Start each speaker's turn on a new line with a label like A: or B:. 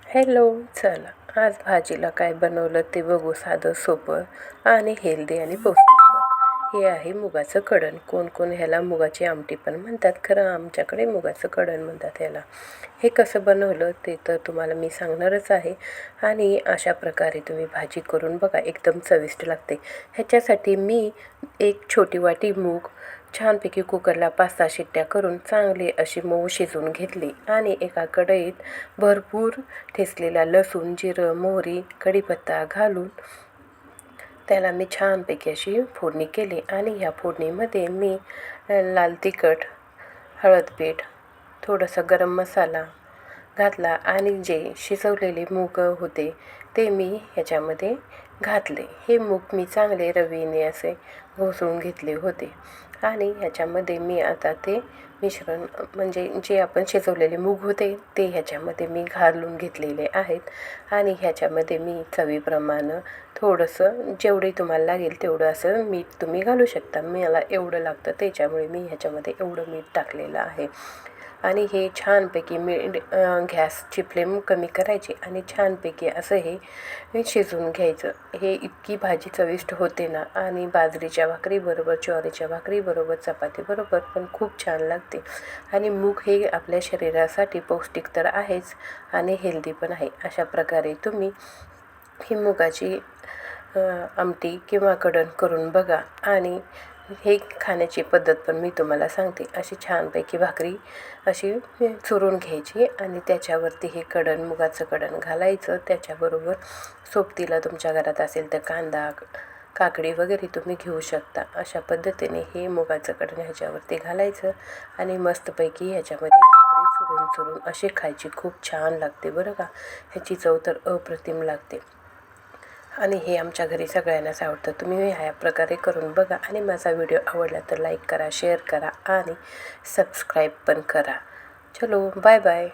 A: Hello, चला आज भाजीला काय बनवलं ते बघू. साधं सोपं आणि हेल्दी आणि पौष्टिक पण. हे आहे मुगाचं कडण. कोण कोण ह्याला मुगाची आमटी पण म्हणतात, खरं आमच्याकडे मुगाचं कडण म्हणतात ह्याला. हे कसं बनवलं ते तर तुम्हाला मी सांगणारच आहे. आणि अशा प्रकारे तुम्ही भाजी करून बघा, एकदम चविष्ट लागते. ह्याच्यासाठी मी एक छोटी वाटी मूग छानपैकी कुकरला 5-6 शिट्ट्या करून चांगली अशी मऊ शिजवून घेतली. आणि एका कढईत भरपूर ठेचलेला लसूण, जिरं, मोहरी, कढीपत्ता घालून त्याला मी छानपैकी अशी फोडणी केली. आणि ह्या फोडणीमध्ये मी लाल तिखट, हळदपीठ, थोडंसं गरम मसाला घातला आणि जे शिजवलेले मूग होते ते मी ह्याच्यामध्ये घातले. हे मूग मी चांगले रवीने असे घोसळून घेतले होते. आणि ह्याच्यामध्ये मी आता ते मिश्रण म्हणजे जे आपण शिजवलेले मूग होते ते ह्याच्यामध्ये मी घालून घेतलेले आहेत. आणि ह्याच्यामध्ये मी चवीप्रमाणे थोडंसं जेवढे तुम्हाला लागेल तेवढं असं मीठ तुम्ही घालू शकता. मला एवढं लागतं त्याच्यामुळे मी ह्याच्यामध्ये एवढं मीठ टाकलेलं आहे. आणि हे छानपैकी गॅसची फ्लेम कमी करायची आणि छानपैकी असं हे शिजवून घ्यायचं. हे इतकी भाजी चविष्ट होते ना, आणि बाजरीच्या भाकरीबरोबर, ज्वारीच्या भाकरीबरोबर, चपातीबरोबर पण खूप छान लागते. आणि मूग हे आपल्या शरीरासाठी पौष्टिक तर आहेच आणि हेल्दी पण आहे. अशा प्रकारे तुम्ही ही मुगाची आमटी किंवा कडण करून बघा. आणि हे खाण्याची पद्धत पण मी तुम्हाला सांगते. अशी छानपैकी भाकरी अशी चुरून घ्यायची आणि त्याच्यावरती हे कडण, मुगाचं कडण घालायचं. त्याच्याबरोबर सोबतीला तुमच्या घरात असेल तर कांदा, काकडी वगैरे तुम्ही घेऊ शकता. अशा पद्धतीने हे मुगाचं कडण ह्याच्यावरती घालायचं आणि मस्तपैकी ह्याच्यामध्ये भाकरी चुरून चुरून अशी खायची. खूप छान लागते बरं का. ह्याची चव तर अप्रतिम लागते. आणि हे आमच्या घरी सगळ्यांनाच आवडतं. तुम्ही ह्या प्रकारे करून बघा. आणि माझा व्हिडिओ आवडला तर लाईक करा, शेअर करा आणि सबस्क्राईब पण करा. चलो, बाय बाय.